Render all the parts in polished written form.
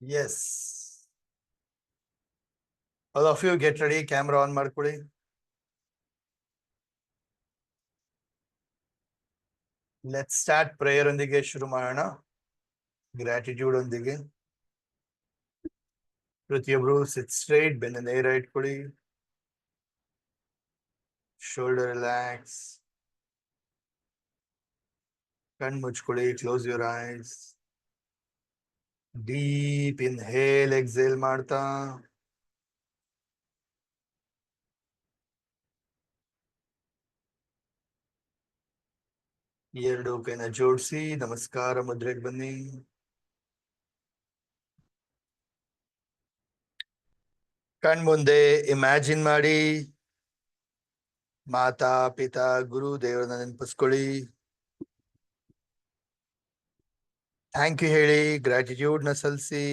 Yes. All of you get ready. Camera on ಮಾಡ್ಕೊಳ್ಳಿ. Let's start prayer ಒಂದಿಗೆ ಶುರು ಮಾಡೋಣ. Gratitude ಒಂದಿಗೆ. ಪ್ರತಿಯೊಬ್ಬರು sit straight, ಬೆನ್ನ ನೇರ ಇಟ್ಕೊಳ್ಳಿ. Shoulder relax. ಕಣ್ಣು ಮುಚ್ಕೊಳ್ಳಿ. Close your eyes. Deep inhale, exhale ಮಾಡ್ತಾ. ಎರಡು ಕೈನ ಜೋಡಿಸಿ ನಮಸ್ಕಾರ ಮುದ್ರೆಗೆ ಬನ್ನಿ. ಕಣ್ ಮುಂದೆ ಇಮ್ಯಾಜಿನ್ ಮಾಡಿ ಮಾತಾ ಪಿತಾ ಗುರು ದೇವರನ್ನ ನೆನಪಿಸ್ಕೊಳ್ಳಿ. ಥ್ಯಾಂಕ್ ಯು ಹೇಳಿ, ಗ್ರಾಟಿಟ್ಯೂಡ್ ನ ಸಲ್ಲಿಸಿ.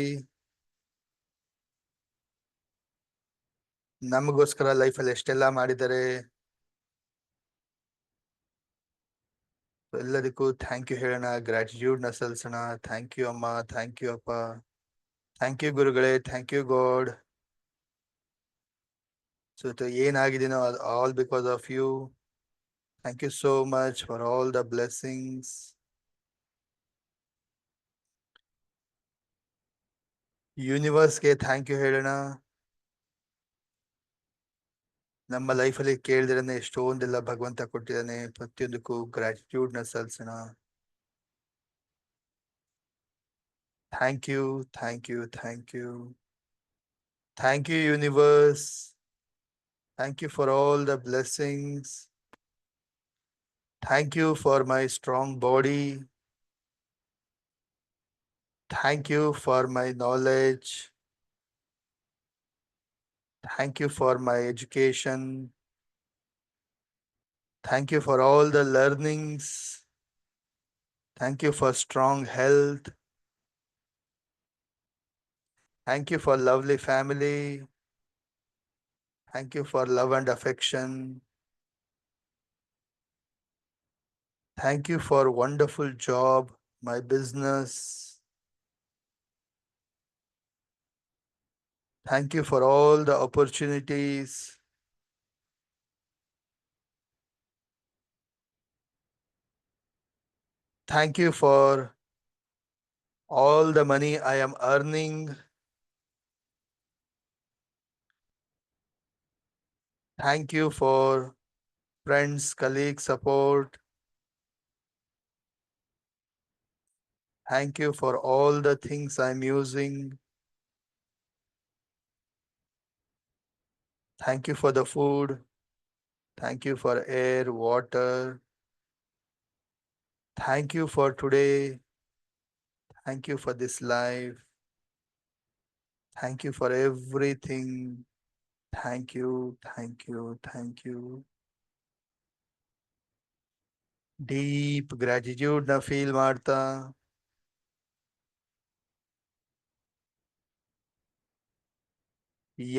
ನಮಗೋಸ್ಕರ ಲೈಫಲ್ಲಿ ಎಷ್ಟೆಲ್ಲ ಮಾಡಿದ್ದಾರೆ ಎಲ್ಲದಕ್ಕೂ ಥ್ಯಾಂಕ್ ಯು ಹೇಳೋಣ, ಗ್ರಾಟಿಟ್ಯೂಡ್ ನ ಸಲ್ಲಿಸೋಣ. ಥ್ಯಾಂಕ್ ಯು ಅಮ್ಮ, ಥ್ಯಾಂಕ್ ಯು ಅಪ್ಪ, ಥ್ಯಾಂಕ್ ಯು ಗುರುಗಳೇ, ಥ್ಯಾಂಕ್ ಯು ಗಾಡ್. ಸೊ ಏನಾಗಿದ್ದೀನೋ all because of you. Thank you so much for all the blessings. ಯೂನಿವರ್ಸ್ಗೆ ಥ್ಯಾಂಕ್ ಯು ಹೇಳೋಣ. ನಮ್ಮ ಲೈಫಲ್ಲಿ ಕೇಳಿದ್ರೆ ಎಷ್ಟೊಂದೆಲ್ಲ ಭಗವಂತ ಕೊಟ್ಟಿದ್ದಾನೆ. ಪ್ರತಿಯೊಂದಕ್ಕೂ ಗ್ರಾಟಿಟ್ಯೂಡ್ ನ ಸಲ್ಲಿಸೋಣ. Thank you, thank you, thank you, thank you universe. Thank you for all the blessings. Thank you for my strong body. Thank you for my knowledge. Thank you for my education. Thank you for all the learnings. Thank you for strong health. Thank you for lovely family. Thank you for love and affection. Thank you for wonderful job, my business. Thank you for all the opportunities. Thank you for all the money I am earning. Thank you for friends, colleagues, support. Thank you for all the things I'm using. Thank you for the food. Thank you for air, water. Thank you for today. Thank you for this life. Thank you for everything. Thank you, thank you, thank you. Deep gratitude na feel ಮಾಡ್ತಾ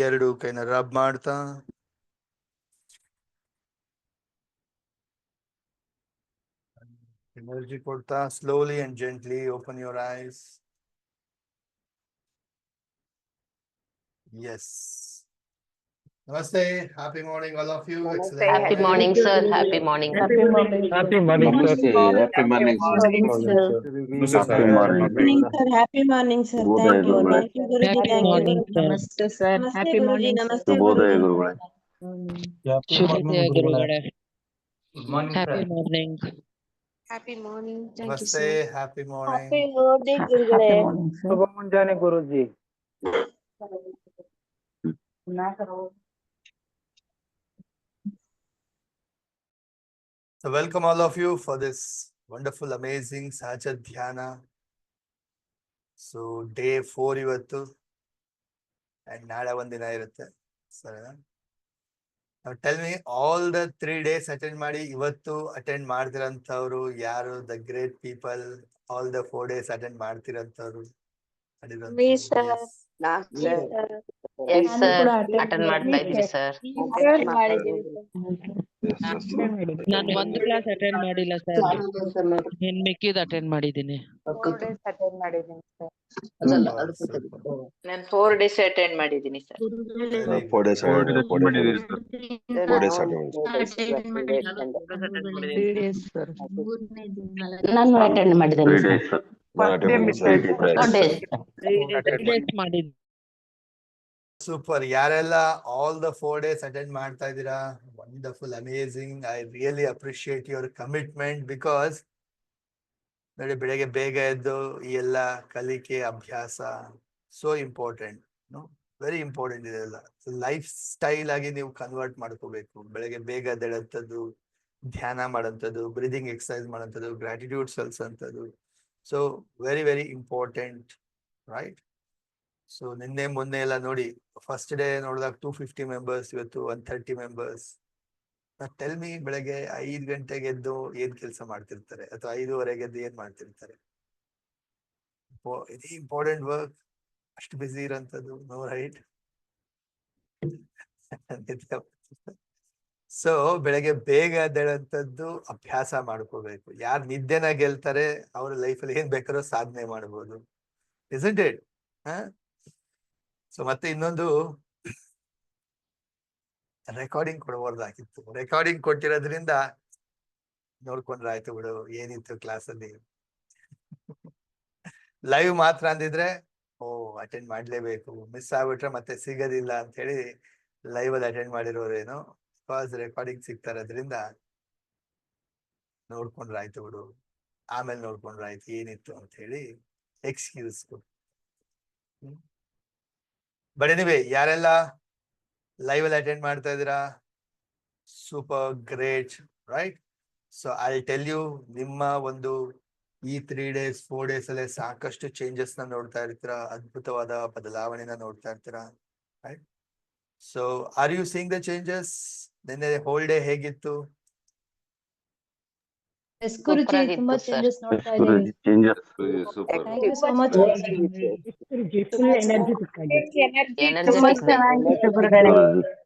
ಎರಡು ಕೈನ rub ಮಾಡ್ತಾ energy ಕೊಡ್ತಾ slowly and gently open your eyes. Yes. Namaste. Happy morning, all of you. Excellent. Happy morning, sir. Happy morning. Happy morning. Happy morning, sir. Happy morning, sir. Morning, sir. Happy morning. morning, sir. Happy morning, sir. Thank you. Shubhodaya, Thank you, Guruji. Happy Thank you. morning, sir. Namaste, sir. Namaste, Happy Guruji. morning, sir. Namaste, ಶುಭೋದಯ Guruji. ಗುರುಗಳೇ. Shubhodaya, Gurugare. Good morning, Happy sir. morning. Happy morning. Thank you, Namaste. sir. Happy morning. Happy birthday, Gurugule. Happy morning, sir. ಶುಭ ಮುಂಜಾನೆ ಗುರುಜಿ. So welcome all of you for this wonderful, amazing Sahaja Dhyana. So day 4 ಇವತ್ತು and ನಾಳೆ ಒಂದಿನ ಇರುತ್ತೆ. ಸರಿನಾ? Now tell me, all the 3 days attend ಮಾಡಿ ಇವತ್ತು attend ಮಾಡ್ತಿರಂತವ್ರು ಯಾರು? The great people, all the 4 days attend ಮಾಡ್ತಿರಂತವ್ರು. Me, sir. Yes, ನಾನು sir. ಕೂಡ attend Attend ಮಾಡ್ತಾ ಇದ್ದೀವಿ, sir. Attend ಮಾಡಿದ್ದೀವಿ, sir. Yes, yes. ನಾನು ಒಂದು ಕ್ಲಾಸ್ ಅಟೆಂಡ್ ಮಾಡಿಲ್ಲ ಸರ್. ಇನ್ ಮಿಕ್ಕಿದ್ ಅಟೆಂಡ್ ಮಾಡಿದ್ದೀನಿ. 4 days attend ಮಾಡಿದ್ದೀನಿ ಸರ್. ನಾನು 4 days ಅಟೆಂಡ್ ಮಾಡಿದ್ದೀನಿ sir. 4 days. 4 days. 4 days. Sir, 4 days ನಾವು attend 4 days attend. 3 days sir. ನಾನು ಅಟೆಂಡ್ ಮಾಡಿದ್ದೇನೆ 3 days. ನಾನು attend ಮಾಡಿದ್ದೀನಿ. 4 days. 3 days ಮಾಡಿದ್ದೀನಿ. ಸೂಪರ್. ಯಾರೆಲ್ಲ ಆಲ್ ದ 4 days ಅಟೆಂಡ್ ಮಾಡ್ತಾ ಇದ್ದೀರಾ? Wonderful, amazing. I really appreciate your commitment because ನೋಡಿ, ಬೆಳಗ್ಗೆ ಬೇಗ ಎದ್ದು ಈ ಎಲ್ಲ ಕಲಿಕೆ ಅಭ್ಯಾಸ ಸೋ ಇಂಪಾರ್ಟೆಂಟ್, ವೆರಿ ಇಂಪಾರ್ಟೆಂಟ್ ಇದೆಲ್ಲ. ಲೈಫ್ ಸ್ಟೈಲ್ ಆಗಿ ನೀವು ಕನ್ವರ್ಟ್ ಮಾಡ್ಕೋಬೇಕು. ಬೆಳಗ್ಗೆ ಬೇಗ ಎದ್ದೇಳಂಥದ್ದು, ಧ್ಯಾನ ಮಾಡೋಂಥದ್ದು, ಬ್ರೀದಿಂಗ್ ಎಕ್ಸರ್ಸೈಸ್ ಮಾಡೋಂಥದ್ದು, ಗ್ರಾಟಿಟ್ಯೂಡ್ ಸಲ್ಸಂಥದ್ದು. So very very important, right? So ನಿನ್ನೆ ಮೊನ್ನೆ ಎಲ್ಲ ನೋಡಿ, ಫಸ್ಟ್ ಡೇ ನೋಡಿದಾಗ 250 ಮೆಂಬರ್ಸ್, ಇವತ್ತು 130 ಮೆಂಬರ್ಸ್. ಟೆಲ್ ಮಿ, ಬೆಳಗ್ಗೆ 5 ಗಂಟೆಗೆ ಎದ್ದು ಏನ್ ಕೆಲಸ ಮಾಡ್ತಿರ್ತಾರೆ, ಅಥವಾ 5:30 ಎದ್ದು ಏನ್ ಮಾಡ್ತಿರ್ತಾರೆ? ವೆರಿ ಇಂಪಾರ್ಟೆಂಟ್ ವರ್ಕ್, ಅಷ್ಟು ಬಿಸಿ ಇರೋಂಥದ್ದು, ನೋ ರೈಟ್? ಸೊ ಬೆಳಗ್ಗೆ ಬೇಗ ಎದ್ದೇಳಂಥದ್ದು ಅಭ್ಯಾಸ ಮಾಡ್ಕೋಬೇಕು. ಯಾರು ನಿದ್ದೆನ ಗೆಲ್ತಾರೆ ಅವ್ರ ಲೈಫಲ್ಲಿ ಏನ್ ಬೇಕಾದ್ರೂ ಸಾಧನೆ ಮಾಡ್ಬೋದು, ಇಸ್ಂಟ್ ಇಟ್? ಸೊ ಮತ್ತೆ ಇನ್ನೊಂದು, ರೆಕಾರ್ಡಿಂಗ್ ಕೊಡಬಾರ್ದಾಗಿತ್ತು. ರೆಕಾರ್ಡಿಂಗ್ ಕೊಟ್ಟಿರೋದ್ರಿಂದ ನೋಡ್ಕೊಂಡ್ರೆ ಆಯ್ತು ಬಿಡು, ಏನಿತ್ತು ಕ್ಲಾಸಲ್ಲಿ. ಲೈವ್ ಮಾತ್ರ ಅಂದಿದ್ರೆ ಅಟೆಂಡ್ ಮಾಡ್ಲೇಬೇಕು, ಮಿಸ್ ಆಗ್ಬಿಟ್ರೆ ಮತ್ತೆ ಸಿಗೋದಿಲ್ಲ ಅಂತ ಹೇಳಿ ಲೈವ್ ಅಲ್ಲಿ ಅಟೆಂಡ್ ಮಾಡಿರೋರೇನು. ಬಿಕಾಸ್ ರೆಕಾರ್ಡಿಂಗ್ ಸಿಗ್ತಾ ಇರೋದ್ರಿಂದ ನೋಡ್ಕೊಂಡ್ರೆ ಆಯ್ತು ಬಿಡು, ಆಮೇಲೆ ನೋಡ್ಕೊಂಡ್ರೆ ಆಯ್ತು ಏನಿತ್ತು ಅಂತ ಹೇಳಿ ಎಕ್ಸ್ಕ್ಯೂಸ್ ಕೊಡು. ಬಟ್ ಎನಿವೇ, ಯಾರೆಲ್ಲ ಲೈವ್ ಅಲ್ಲಿ ಅಟೆಂಡ್ ಮಾಡ್ತಾ ಇದ್ದೀರಾ, super great, right? So I tell you, ನಿಮ್ಮ ಒಂದು ಈ 3 days 4 days ಅಲ್ಲೇ ಸಾಕಷ್ಟು ಚೇಂಜಸ್ ನ ನೋಡ್ತಾ ಇರ್ತೀರಾ, ಅದ್ಭುತವಾದ ಬದಲಾವಣೆನ ನೋಡ್ತಾ ಇರ್ತೀರಾ, right? So are you seeing the changes? ನಿನ್ನೆ ಹೋಲ್ ಡೇ ಹೇಗಿತ್ತು? ಗುರುಜಿ ತುಂಬಾ ಸೂಪರ್ ಚೇಂಜಸ್ ನೋಡ್ತಾ ಇದ್ದೀವಿ. Changes. Super. Thank you so much. Full energetic ತುಂಬಾ ಚೆನ್ನಾಗಿತ್ತು ಗುರುಗಳೇ.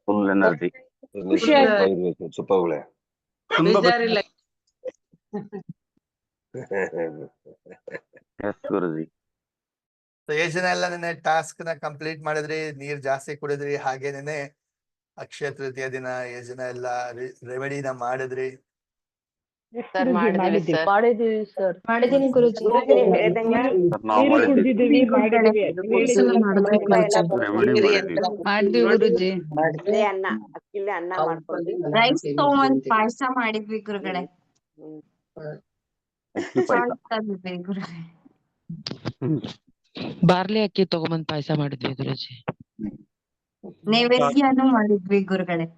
Full energy. Super ಒಳ್ಳೆ. ಬೇಜಾರಿಲ್ಲ. Yes, ಗುರುಜಿ. ಎಷ್ಟು ಜನ ಎಲ್ಲ ನೆನ್ನೆ ಟಾಸ್ಕ್ ನ ಕಂಪ್ಲೀಟ್ ಮಾಡಿದ್ರಿ, ನೀರ್ ಜಾಸ್ತಿ ಕುಡಿದ್ರಿ, ಹಾಗೆ ನೆನ್ನೆ ಅಕ್ಷಯ ತೃತೀಯ ದಿನ ಎಷ್ಟು ಜನ ಎಲ್ಲ ರೆಮಿಡಿನ ಮಾಡಿದ್ರಿ? ಸರ್ ಮಾಡಿದ್ದೀವಿ ಸರ್. ಮಾಡಿದ್ದೀವಿ ಸರ್. ಮಾಡಿದ್ದೀನಿ ಗುರುಜಿ. ಗುರುಜಿ ಹೇಳ್ದಂಗೆ ನಾವು ಮಾಡಿದ್ವಿ. ಮಾಡಿದ್ವಿ ಗುರುಜಿ. ಅಕ್ಕಿ ಅನ್ನ ಮಾಡ್ಕೊಂಡ್ವಿ. ರೈಸ್ ತಗೊಂಡ್ ಪಾಯಸ ಮಾಡಿದ್ವಿ ಗುರುಗಳೇ. ತಂದಿದ್ವಿ ಗುರುಗಳೇ. ಬಾರ್ಲಿ ಅಕ್ಕಿ ತಗೊಂಬಂದ್ ಪಾಯಸ ಮಾಡಿದ್ವಿ ಗುರುಜಿ. ನೈವೇದ್ಯನೂ ಮಾಡಿದ್ವಿ ಗುರುಗಳೇ.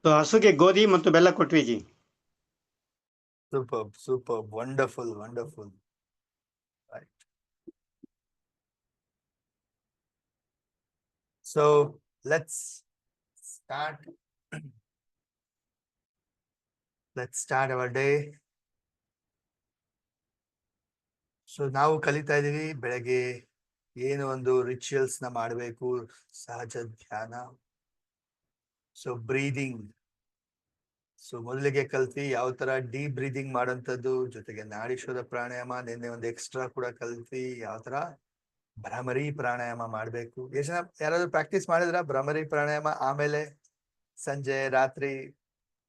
ಹಸುಗೆ ಗೋಧಿ ಮತ್ತು ಬೆಲ್ಲ ಕೊಟ್ವಿ G. Super super, wonderful wonderful, right? So let's start hour day. So ನಾವು ಕಲಿತಾ ಇದೀವಿ ಬೆಳಗ್ಗೆ ಏನು ಒಂದು ರಿಚುವಲ್ಸ್ ನ ಮಾಡಬೇಕು, ಸಹಜ ಧ್ಯಾನ. ಸೊ ಬ್ರೀದಿಂಗ್, ಸೊ ಮೊದಲಿಗೆ ಕಲ್ತಿ ಯಾವ ತರ ಡೀಪ್ ಬ್ರೀದಿಂಗ್ ಮಾಡೋಂಥದ್ದು, ಜೊತೆಗೆ ನಾಡೀಶ್ವರ ಪ್ರಾಣಾಯಾಮ. ನಿನ್ನೆ ಒಂದು ಎಕ್ಸ್ಟ್ರಾ ಕೂಡ ಕಲ್ತಿ ಯಾವ ತರ ಭ್ರಮರಿ ಪ್ರಾಣಾಯಾಮ ಮಾಡ್ಬೇಕು. ಎಷ್ಟು ಜನ ಯಾರಾದ್ರೂ ಪ್ರಾಕ್ಟೀಸ್ ಮಾಡಿದ್ರ ಭ್ರಮರಿ ಪ್ರಾಣಾಯಾಮ? ಆಮೇಲೆ ಸಂಜೆ ರಾತ್ರಿ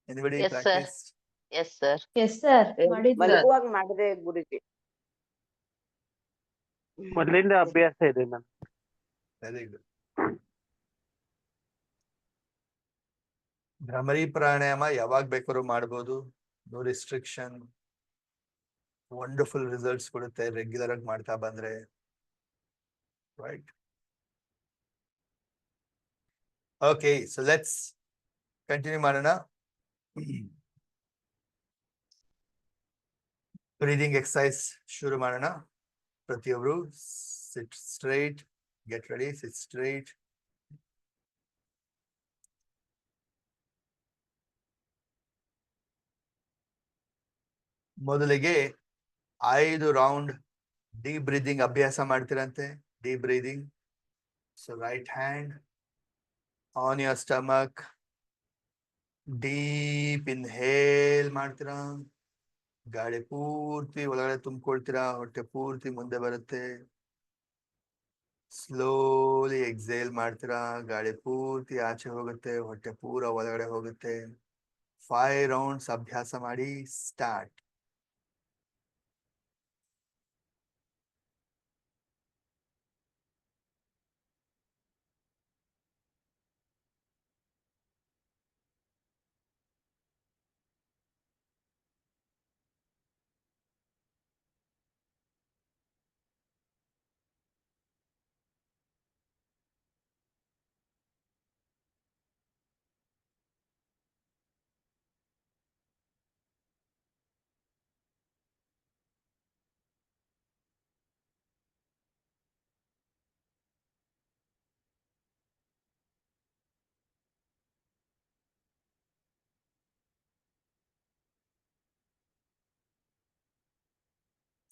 anybody Yes, sir. Practice? Yes sir. Yes sir ಮಾಡಿದ್ವಿ. ಮಲಗುವಾಗ ಮಾಡಿದೆ ಗುರುಜಿ. ಮೊದಲಿಂದ ಅಭ್ಯಾಸ ಇದೆ ನಾನು. Very good. ಭ್ರಮರಿ ಪ್ರಾಣಾಯಾಮ ಯಾವಾಗ ಬೇಕಾದ್ರೂ ಮಾಡ್ಬೋದು, ನೋ ರಿಸ್ಟ್ರಿಕ್ಷನ್. ವಂಡರ್ಫುಲ್ ರಿಸಲ್ಟ್ಸ್ ಕೊಡುತ್ತೆ ರೆಗ್ಯುಲರ್ ಆಗಿ ಮಾಡ್ತಾ ಬಂದ್ರೆ, right? Okay, so let's continue ಮಾಡೋಣ. ಬ್ರೀದಿಂಗ್ ಎಕ್ಸರ್ಸೈಸ್ ಶುರು ಮಾಡೋಣ. ಪ್ರತಿಯೊಬ್ರು sit straight, get ready, sit straight. ಮೊದಲಿಗೆ 5 ರೌಂಡ್ ಡೀಪ್ ಬ್ರೀದಿಂಗ್ ಅಭ್ಯಾಸ ಮಾಡ್ತೀರಂತೆ. Deep breathing. So right hand on your stomach, deep inhale ಮಾಡ್ತೀರಾ, ಗಾಳಿ ಪೂರ್ತಿ ಒಳಗಡೆ ತುಂಬಿಕೊಳ್ತೀರಾ, ಹೊಟ್ಟೆ ಪೂರ್ತಿ ಮುಂದೆ ಬರುತ್ತೆ. ಸ್ಲೋಲಿ ಎಕ್ಸೇಲ್ ಮಾಡ್ತೀರಾ, ಗಾಳಿ ಪೂರ್ತಿ ಆಚೆ ಹೋಗುತ್ತೆ, ಹೊಟ್ಟೆ ಪೂರ ಒಳಗಡೆ ಹೋಗುತ್ತೆ. 5 ರೌಂಡ್ಸ್ ಅಭ್ಯಾಸ ಮಾಡಿ. ಸ್ಟಾರ್ಟ್.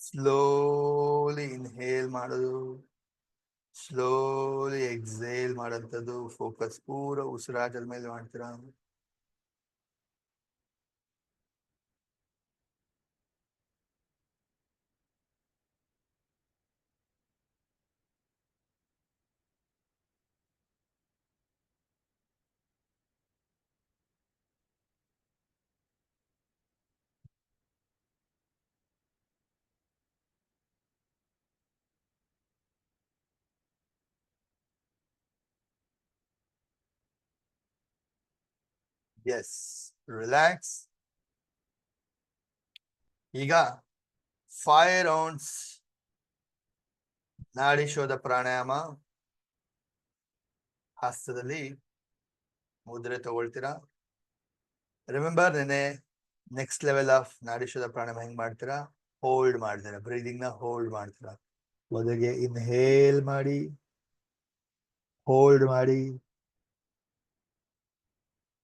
ಸ್ಲೋಲಿ ಇನ್ಹೇಲ್ ಮಾಡೋದು, ಸ್ಲೋಲಿ ಎಕ್ಸೇಲ್ ಮಾಡೋಂಥದ್ದು. ಫೋಕಸ್ ಪೂರ ಉಸಿರಾಟದ ಮೇಲೆ ಮಾಡ್ತೀರಾ. Yes, relax. ಈಗ 5 ರೌಂಡ್ಸ್ ನಾಡಿ ಶೋಧ ಪ್ರಾಣಾಯಾಮ. ಹಸ್ತದಲ್ಲಿ ಮುದ್ರೆ ತಗೊಳ್ತೀರಾ. ರಿಮೆಂಬರ್, ನೆನೆ next level of nadi shodha ಪ್ರಾಣಾಯಾಮ ಹೆಂಗ್ ಮಾಡ್ತೀರಾ? ಹೋಲ್ಡ್ ಮಾಡ್ತೀರಾ, ಬ್ರೀದಿಂಗ್ ನ ಹೋಲ್ಡ್ ಮಾಡ್ತೀರಾ. ಮೊದಲಿಗೆ ಇನ್ಹೇಲ್ ಮಾಡಿ, ಹೋಲ್ಡ್ ಮಾಡಿ,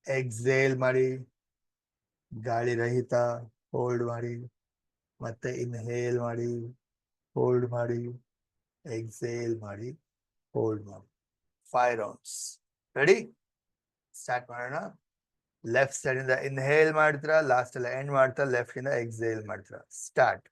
ಎಕ್ಸೇಲ್ ಮಾಡಿ, ಗಾಳಿ ರಹಿತ ಹೋಲ್ಡ್ ಮಾಡಿ, ಮತ್ತೆ ಇನ್ಹೇಲ್ ಮಾಡಿ, ಹೋಲ್ಡ್ ಮಾಡಿ, ಎಕ್ಸೇಲ್ ಮಾಡಿ, ಹೋಲ್ಡ್ ಮಾಡಿ. 5 ರೌಂಡ್ಸ್. ರೆಡಿ? ಸ್ಟಾರ್ಟ್ ಮಾಡೋಣ. ಲೆಫ್ಟ್ ಸೈಡ್ ಇಂದ ಇನ್ಹೇಲ್ ಮಾಡ್ತೀರಾ, ಲಾಸ್ಟ್ ಎಲ್ಲ ಎಂಡ್ ಮಾಡ್ತಾ ಲೆಫ್ಟ್ ಇಂದ ಎಕ್ಸೇಲ್ ಮಾಡ್ತೀರಾ. ಸ್ಟಾರ್ಟ್.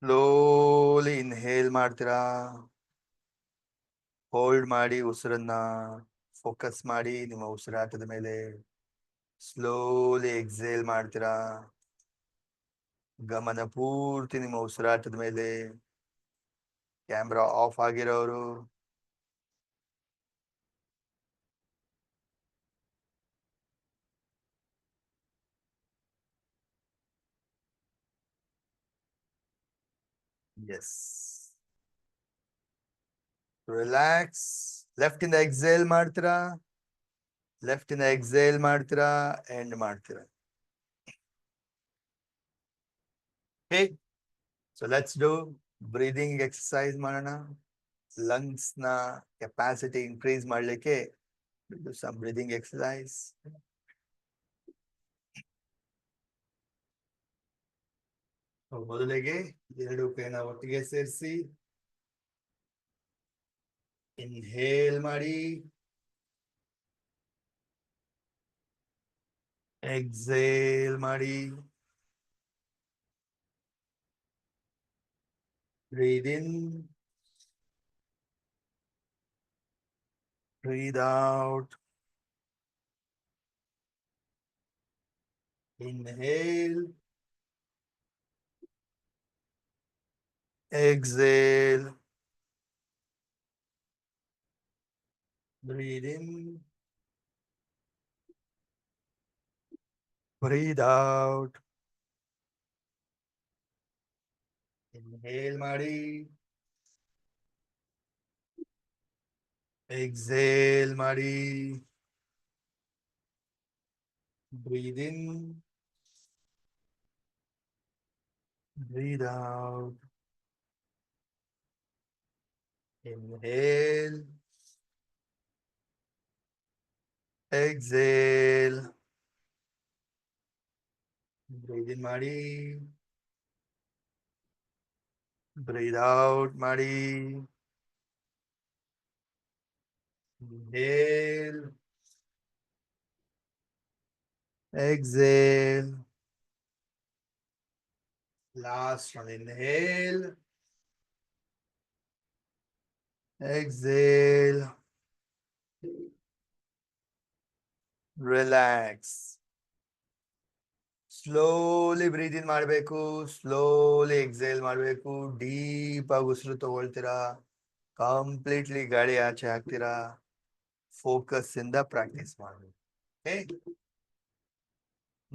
ಸ್ಲೋಲಿ ಇನ್ಹೇಲ್ ಮಾಡ್ತೀರಾ. ಹೋಲ್ಡ್ ಮಾಡಿ ಉಸಿರನ್ನ ಫೋಕಸ್ ಮಾಡಿ ನಿಮ್ಮ ಉಸಿರಾಟದ ಮೇಲೆ. ಸ್ಲೋಲಿ ಎಕ್ಸೇಲ್ ಮಾಡ್ತೀರಾ. ಗಮನ ಪೂರ್ತಿ ನಿಮ್ಮ ಉಸಿರಾಟದ ಮೇಲೆ. ಕ್ಯಾಮ್ರಾ ಆಫ್ ಆಗಿರೋರು ಎಸ್. ರಿಲ್ಯಾಕ್ಸ್. ಲೆಫ್ಟ್ ಇಂದ ಎಕ್ಸೇಲ್ ಮಾಡ್ತೀರಾ. ಲೆಫ್ಟ್ ಇಂದ ಎಕ್ಸೇಲ್ ಮಾಡ್ತೀರಾ. ಎಂಡ್ ಮಾಡ್ತೀರಾ. Okay, so let's do breathing exercise ಮಾಡೋಣ. ಲಂಗ್ಸ್ ನ ಕೆಪಾಸಿಟಿ ಇನ್ಕ್ರೀಸ್ ಮಾಡ್ಲಿಕ್ಕೆ ಸಮ್ ಬ್ರೀದಿಂಗ್ ಎಕ್ಸರ್ಸೈಸ್. ಮೊದಲಿಗೆ ಎರಡು ಕೈನ ಒಟ್ಟಿಗೆ ಸೇರಿಸಿ ಇನ್ಹೇಲ್ ಮಾಡಿ. ಎಕ್ಸೇಲ್ ಮಾಡಿ. ಬ್ರೀದ್ ಇನ್. Breathe out. Inhale. Exhale. Breathe in. Breathe out. Inhale ಮಾಡಿ. Exhale ಮಾಡಿ. Breathe in. Breathe out. Inhale. Exhale. Breathe in ಮಾಡಿ. Breathe out ಮಾಡಿ. Inhale. Exhale. Last one. Inhale. Exhale. Relax. Slowly breathe in ಮಾಡಬೇಕು. Slowly exhale ಮಾಡಬೇಕು. Deep ಆಗಿ ಉಸಿರು ತಗೊಳ್ತೀರಾ. Completely ಗಾಳಿ ಆಚೆ ಹಾಕ್ತೀರಾ. ಫೋಕಸ್ ಇಂದ ಪ್ರಾಕ್ಟೀಸ್ ಮಾಡಬೇಕು.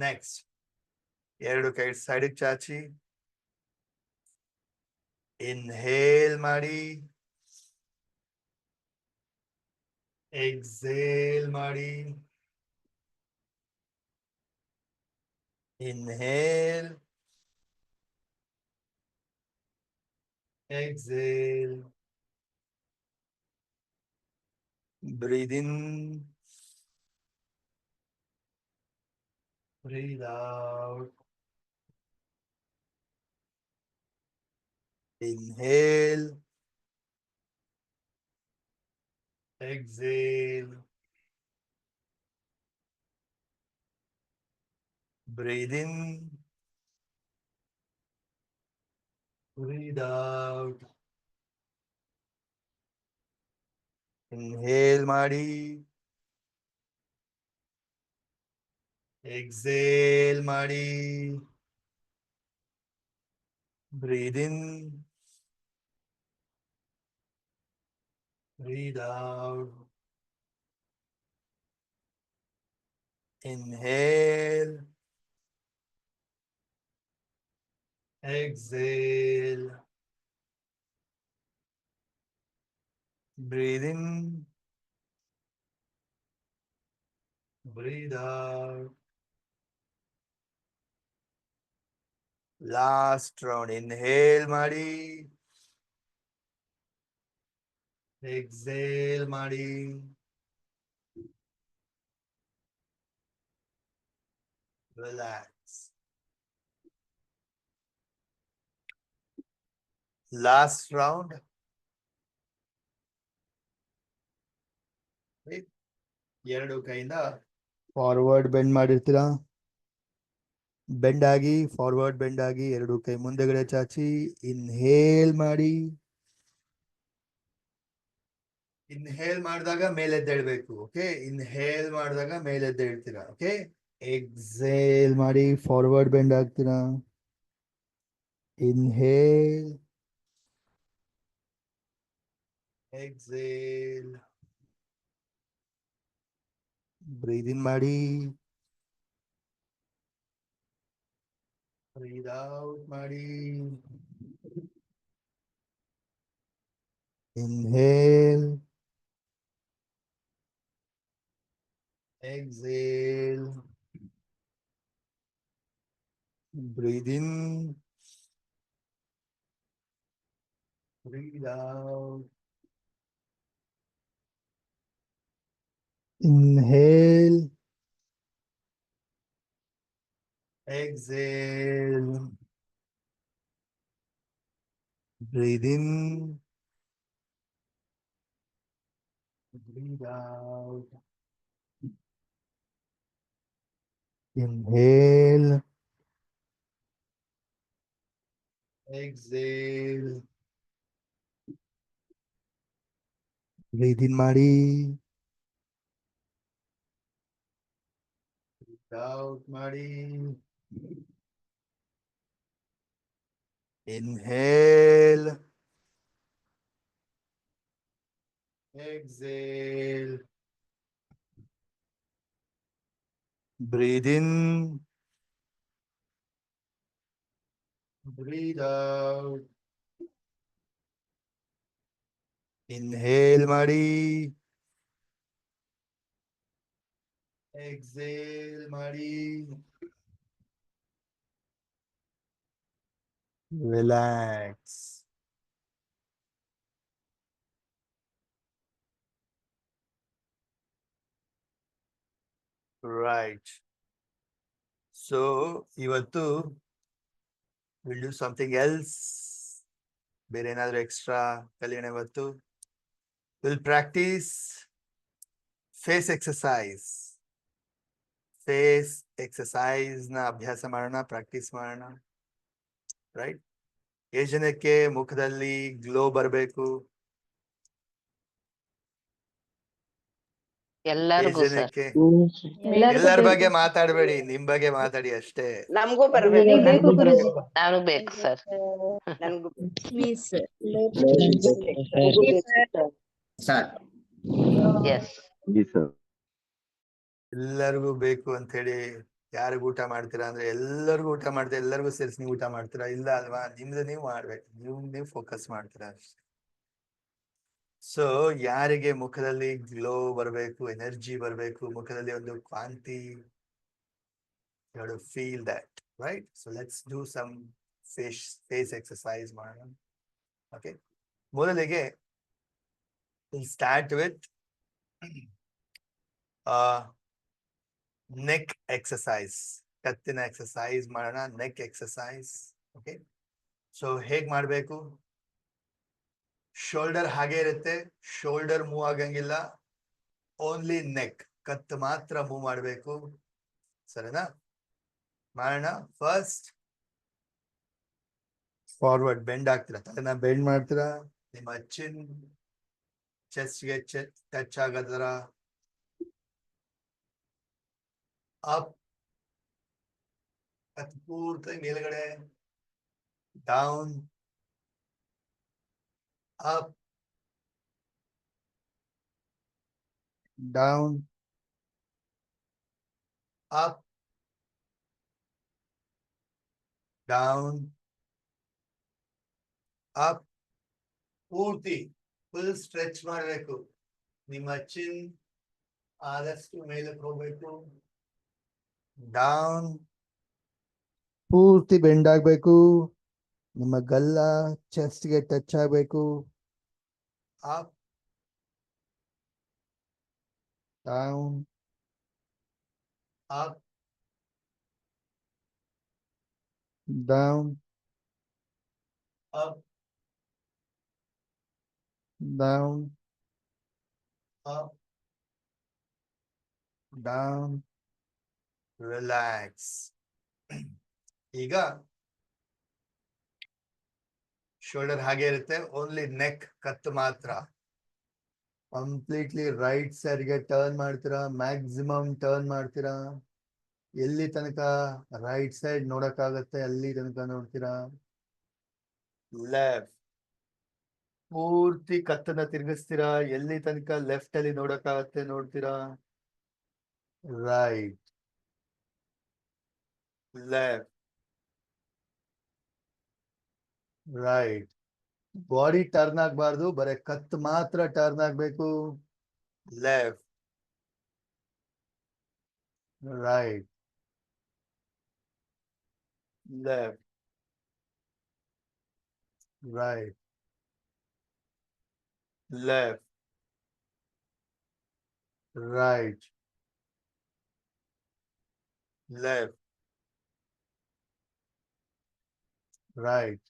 ನೆಕ್ಸ್ಟ್, ಎರಡು ಕೈ ಸೈಡ್ ಚಾಚಿ. ಇನ್ಹೇಲ್ ಮಾಡಿ. ಎಕ್ಸೇಲ್ ಮಾಡಿ. Inhale. Exhale. Breathe in. Breathe out. Inhale. Exhale. Breathe in. Breathe out. Inhale ಮಾಡಿ. Exhale ಮಾಡಿ. Breathe in. Breathe out. Inhale. Exhale. Breathe in. Breathe out. Last round. Inhale ಮಾಡಿ. Exhale ಮಾಡಿ. Relax. Last round. ಎರಡು ಕೈಯಿಂದ forward bend ಮಾಡಿರ್ತೀರಾ. Bend ಆಗಿ, forward bend ಆಗಿ, ಎರಡು ಕೈ ಮುಂದೆಗಡೆ ಚಾಚಿ, ಇನ್ಹೇಲ್ ಮಾಡಿ. ಇನ್ಹೇಲ್ ಮಾಡಿದಾಗ ಮೇಲೆದ್ದೇಳ್ಬೇಕು. ಓಕೆ, ಇನ್ಹೇಲ್ ಮಾಡಿದಾಗ ಮೇಲೆದ್ದೇಳ್ತೀರಾ. ಓಕೆ, ಎಕ್ಸೇಲ್ ಮಾಡಿ ಫಾರ್ವರ್ಡ್ ಬೆಂಡ್ ಆಗ್ತೀರಾ. ಇನ್ಹೇಲ್, ಎಕ್ಸೇಲ್, ಬ್ರೀದ್ ಇನ್ ಮಾಡಿ, ಬ್ರೀದ್ ಔಟ್ ಮಾಡಿ. Inhale, exhale, breathe in, breathe out, inhale, exhale, breathe in, breathe out, inhale, exhale, breathe in ಮಾಡಿ, breathe out ಮಾಡಿ. Inhale, exhale, breathe in, breathe out. Inhale ಮಾಡಿ, exhale ಮಾಡಿ. Relax. Right. So ಇವತ್ತು we'll do something else. ಬೇರೆ ಏನಾದ್ರು extra ಕಲಿಯೋಣ ಇವತ್ತು. We'll practice face exercise. Face exercise ನ ಅಭ್ಯಾಸ ಮಾಡೋಣ, ಪ್ರಾಕ್ಟೀಸ್ ಮಾಡೋಣ. ರೈಟ್, ಎಷ್ಟು ಜನಕ್ಕೆ ಮುಖದಲ್ಲಿ ಗ್ಲೋ ಬರಬೇಕು? ಎಲ್ಲರಿಗೂ ಎಷ್ಟು ಸರ್. ಜನಕ್ಕೆ? ಎಲ್ಲರ ಬಗ್ಗೆ ಮಾತಾಡಬೇಡಿ, ನಿಮ್ ಬಗ್ಗೆ ಮಾತಾಡಿ ಅಷ್ಟೇ. ನಮಗೂ ಬರ್ಬೇಕು. ಬೇಕು ಗುರುಜಿ. ನಾನು ಬೇಕು ಸರ್. ನನ್ಗೂ Miss. ಎಸ್. G sir. ಎಲ್ಲರಿಗೂ ಬೇಕು ಅಂತ ಹೇಳಿ ಯಾರಿಗೂ ಊಟ ಮಾಡ್ತೀರಾ ಅಂದ್ರೆ ಎಲ್ಲರಿಗೂ ಊಟ ಮಾಡ್ತೀರಾ, ಎಲ್ಲರಿಗೂ ಸೇರಿಸಿ ನೀವು ಊಟ ಮಾಡ್ತೀರಾ? ಇಲ್ಲ ಅಲ್ವಾ, ನಿಮ್ದು ನೀವು ಮಾಡ್ಬೇಕು, ನೀವು ಫೋಕಸ್ ಮಾಡ್ತೀರಾ ಅಷ್ಟೇ. ಸೊ ಯಾರಿಗೆ ಮುಖದಲ್ಲಿ ಗ್ಲೋ ಬರಬೇಕು, ಎನರ್ಜಿ ಬರಬೇಕು, ಮುಖದಲ್ಲಿ ಒಂದು ಕಾಂತಿ, you have to feel that, right? So let's do some face exercise ಮಾಡೋಣ. Okay, ಮೊದಲಿಗೆ we'll start with neck exercise. ಕತ್ತಿನ ಎಕ್ಸರ್ಸೈಸ್ ಮಾಡೋಣ, ನೆಕ್ ಎಕ್ಸರ್ಸೈಸ್. ಓಕೆ, ಸೊ ಹೇಗ್ ಮಾಡ್ಬೇಕು? ಶೋಲ್ಡರ್ ಹಾಗೆ ಇರುತ್ತೆ, ಶೋಲ್ಡರ್ ಮೂವ್ ಆಗಂಗಿಲ್ಲ, ಓನ್ಲಿ ನೆಕ್, ಕತ್ತು ಮಾತ್ರ ಮೂವ್ ಮಾಡಬೇಕು. ಸರಿನಾ? ಮಾಡೋಣ. ಫಸ್ಟ್ ಫಾರ್ವರ್ಡ್ ಬೆಂಡ್ ಆಗ್ತೀರಾ, ತಲೆನ ಬೆಂಡ್ ಮಾಡ್ತೀರಾ, ನಿಮ್ಮ ಚಿನ್ ಚೆಸ್ಟ್ಗೆ ಟಚ್ ಆಗೋದ್ರ ಅಪ್, ಕತ್ತು ಪೂರ್ತಿ ಮೇಲ್ಗಡೆ, down, up, down, up, down, up. ಪೂರ್ತಿ ಫುಲ್ ಸ್ಟ್ರೆಚ್ ಮಾಡಬೇಕು. ನಿಮ್ಮ ಚಿನ್ ಆದಷ್ಟು ಮೇಲಕ್ಕೆ ಹೋಗ್ಬೇಕು, ಡೌನ್, ಪೂರ್ತಿ ಬೆಂಡ್ ಆಗ್ಬೇಕು, ನಿಮ್ಮ ಗಲ್ಲ ಚೆಸ್ಟ್ಗೆ ಟಚ್ ಆಗ್ಬೇಕು, up, down, up, down, up, down, up, down, relax. ಈಗ ಶೋಲ್ಡರ್ ಹಾಗೆ ಇರುತ್ತೆ, ಓನ್ಲಿ ನೆಕ್ ಕತ್ತು ಮಾತ್ರ. ಕಂಪ್ಲೀಟ್ಲಿ ರೈಟ್ ಸೈಡ್ಗೆ ಟರ್ನ್ ಮಾಡ್ತೀರಾ, ಮ್ಯಾಕ್ಸಿಮಮ್ ಟರ್ನ್ ಮಾಡ್ತೀರಾ. ಎಲ್ಲಿ ತನಕ ರೈಟ್ ಸೈಡ್ ನೋಡಕ್ಕಾಗತ್ತೆ ಅಲ್ಲಿ ತನಕ ನೋಡ್ತೀರಾ. ಲೆಫ್ಟ್ ಪೂರ್ತಿ ಕತ್ತನ್ನ ತಿರುಗಿಸ್ತೀರಾ, ಎಲ್ಲಿ ತನಕ ಲೆಫ್ಟ್ ಅಲ್ಲಿ ನೋಡಕ್ಕಾಗತ್ತೆ ನೋಡ್ತೀರಾ. Right left right. Body turn ಆಗ್ಬಾರ್ದು, ಬರೀ ಕತ್ತು ಮಾತ್ರ ಟರ್ನ್ ಆಗ್ಬೇಕು. Left right left right left right left right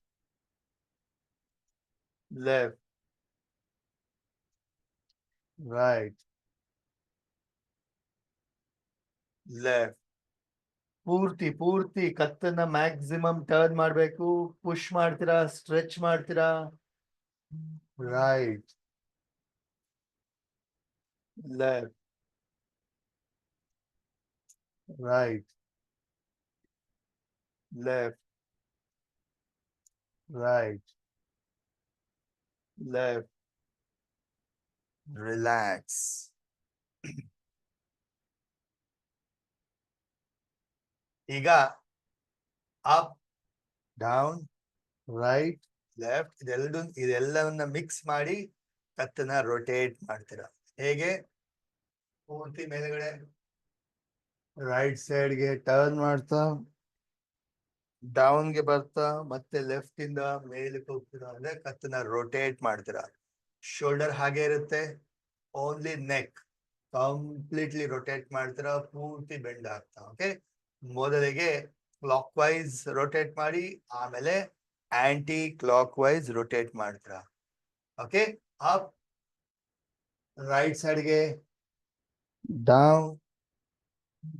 left right left. ಪೂರ್ತಿ ಪೂರ್ತಿ ಕತ್ತನ್ನ ಮ್ಯಾಕ್ಸಿಮಮ್ ಟರ್ನ್ ಮಾಡ್ಬೇಕು. ಪುಷ್ ಮಾಡ್ತೀರಾ, ಸ್ಟ್ರೆಚ್ ಮಾಡ್ತೀರಾ. Right left right left right left. Relax. ಈಗ ಅಪ್ ಡೌನ್ ರೈಟ್ ಲೆಫ್ಟ್ ಇದೆಲ್ಲವನ್ನ ಮಿಕ್ಸ್ ಮಾಡಿ ಕತ್ತನ್ನ ರೊಟೇಟ್ ಮಾಡ್ತೀರಾ. ಹೇಗೆ? ಪೂರ್ತಿ ಮೇಲ್ಗಡೆ ರೈಟ್ ಸೈಡ್ಗೆ ಟರ್ನ್ ಮಾಡ್ತಾ ಡೌನ್ಗೆ ಬರ್ತಾ ಮತ್ತೆ ಲೆಫ್ಟ್ ಇಂದ ಮೇಲಕ್ಕೆ ಹೋಗ್ತೀರಾ, ಅಂದ್ರೆ ಕತ್ತನ್ನ ರೊಟೇಟ್ ಮಾಡ್ತೀರಾ. ಶೋಲ್ಡರ್ ಹಾಗೆ ಇರುತ್ತೆ, ಓನ್ಲಿ ನೆಕ್ ಕಂಪ್ಲೀಟ್ಲಿ ರೊಟೇಟ್ ಮಾಡ್ತೀರಾ, ಪೂರ್ತಿ ಬೆಂಡ್ ಆಗ್ತಾ. ಓಕೆ, ಮೊದಲಿಗೆ ಕ್ಲಾಕ್ ವೈಸ್ ರೊಟೇಟ್ ಮಾಡಿ, ಆಮೇಲೆ ಆಂಟಿ ಕ್ಲಾಕ್ ವೈಸ್ ರೊಟೇಟ್ ಮಾಡ್ತೀರಾ. ಓಕೆ, ಅಪ್ ರೈಟ್ ಸೈಡ್ಗೆ, ಡೌನ್